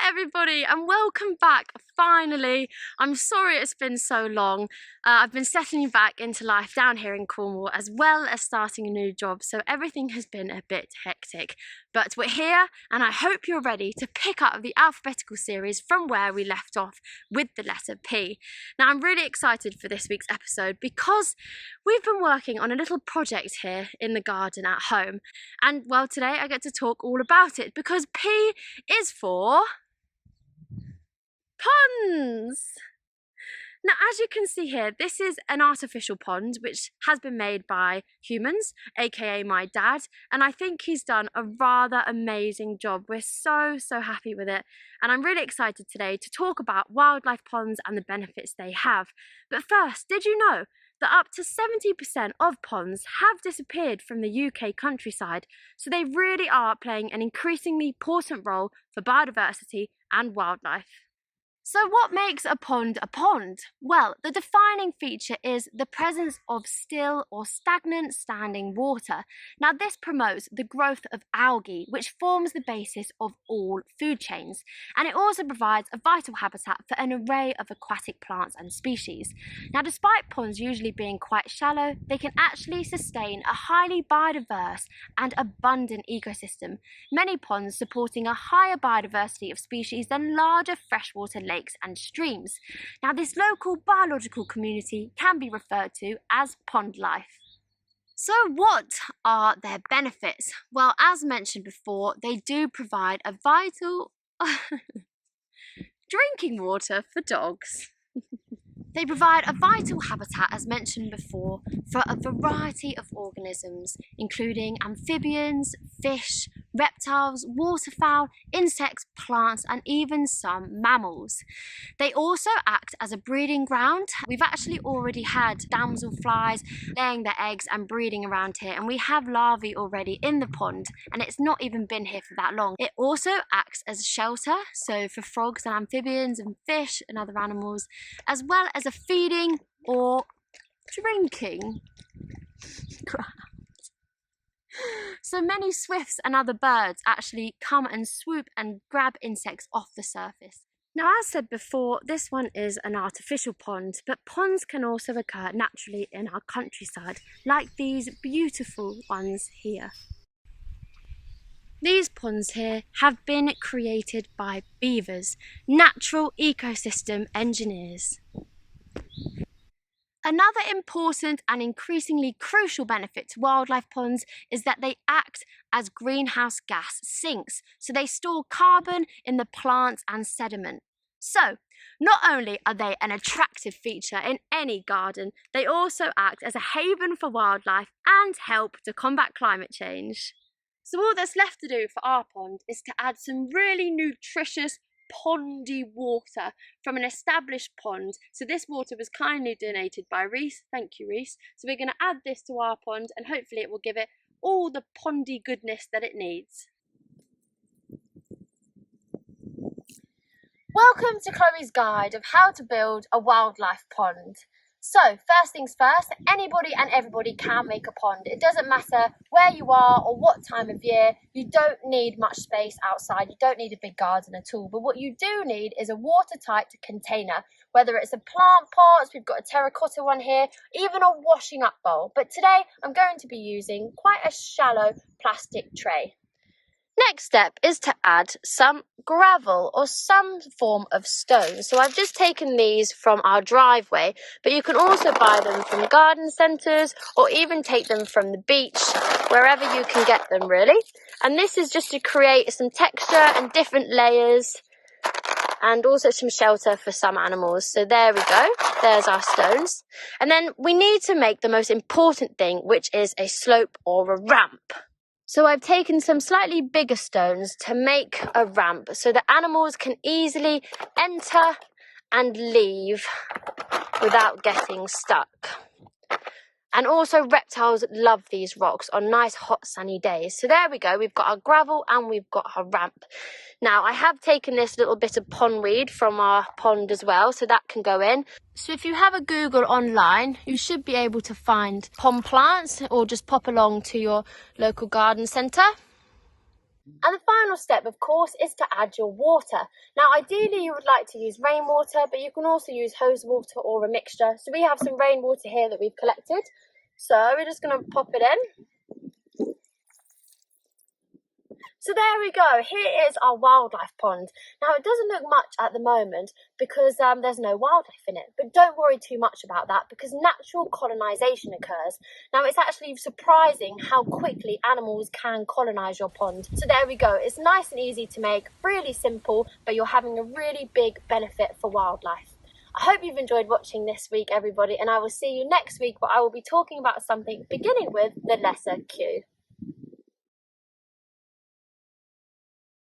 everybody, and welcome back finally. I'm sorry it's been so long. I've been settling back into life down here in Cornwall as well as starting a new job, so everything has been a bit hectic. But we're here and I hope you're ready to pick up the alphabetical series from where we left off with the letter P. Now I'm really excited for this week's episode because we've been working on a little project here in the garden at home, and well, today I get to talk all about it because P is for ponds. Now, as you can see here, this is an artificial pond which has been made by humans, aka my dad, and I think he's done a rather amazing job. We're so happy with it, and I'm really excited today to talk about wildlife ponds and the benefits they have. But first, did you know that up to 70% of ponds have disappeared from the UK countryside, so they really are playing an increasingly important role for biodiversity and wildlife. So what makes a pond a pond? Well, the defining feature is the presence of still or stagnant standing water. Now this promotes the growth of algae, which forms the basis of all food chains, and it also provides a vital habitat for an array of aquatic plants and species. Now despite ponds usually being quite shallow, they can actually sustain a highly biodiverse and abundant ecosystem, many ponds supporting a higher biodiversity of species than larger freshwater lakes and streams. Now this local biological community can be referred to as pond life. So what are their benefits? Well, as mentioned before, they do provide a vital drinking water for dogs. They provide a vital habitat, as mentioned before, for a variety of organisms, including amphibians, fish, reptiles, waterfowl, insects, plants, and even some mammals. They also act as a breeding ground. We've actually already had damselflies laying their eggs and breeding around here, and we have larvae already in the pond, and it's not even been here for that long. It also acts as a shelter, so for frogs and amphibians and fish and other animals, as well as a feeding or drinking ground. So many swifts and other birds actually come and swoop and grab insects off the surface. Now, as said before, this one is an artificial pond, but ponds can also occur naturally in our countryside, like these beautiful ones here. These ponds here have been created by beavers, natural ecosystem engineers. Another important and increasingly crucial benefit to wildlife ponds is that they act as greenhouse gas sinks, so they store carbon in the plants and sediment. So, not only are they an attractive feature in any garden, they also act as a haven for wildlife and help to combat climate change. So all that's left to do for our pond is to add some really nutritious pondy water from an established pond. So this water was kindly donated by Reese. Thank you, Reese. So we're going to add this to our pond and hopefully it will give it all the pondy goodness that it needs. Welcome to Chloe's guide of how to build a wildlife pond. So, first things first, anybody and everybody can make a pond. It doesn't matter where you are or what time of year. You don't need much space outside. You don't need a big garden at all. But what you do need is a watertight container, whether it's a plant pot, we've got a terracotta one here, even a washing up bowl. But today I'm going to be using quite a shallow plastic tray. Next step is to add some gravel or some form of stone. So I've just taken these from our driveway, but you can also buy them from garden centres or even take them from the beach, wherever you can get them really. And this is just to create some texture and different layers and also some shelter for some animals. So there we go, there's our stones. And then we need to make the most important thing, which is a slope or a ramp. So I've taken some slightly bigger stones to make a ramp so that animals can easily enter and leave without getting stuck. And also reptiles love these rocks on nice hot sunny days. So there we go, we've got our gravel and we've got our ramp. Now I have taken this little bit of pondweed from our pond as well, so that can go in. So if you have a Google online, you should be able to find pond plants or just pop along to your local garden centre. And the final step, of course, is to add your water. Now, ideally, you would like to use rainwater, but you can also use hose water or a mixture. So we have some rainwater here that we've collected. So we're just going to pop it in. So there we go, here is our wildlife pond. Now it doesn't look much at the moment because there's no wildlife in it, but don't worry too much about that because natural colonisation occurs. Now it's actually surprising how quickly animals can colonise your pond. So there we go, it's nice and easy to make, really simple, but you're having a really big benefit for wildlife. I hope you've enjoyed watching this week, everybody, and I will see you next week where I will be talking about something beginning with the letter Q.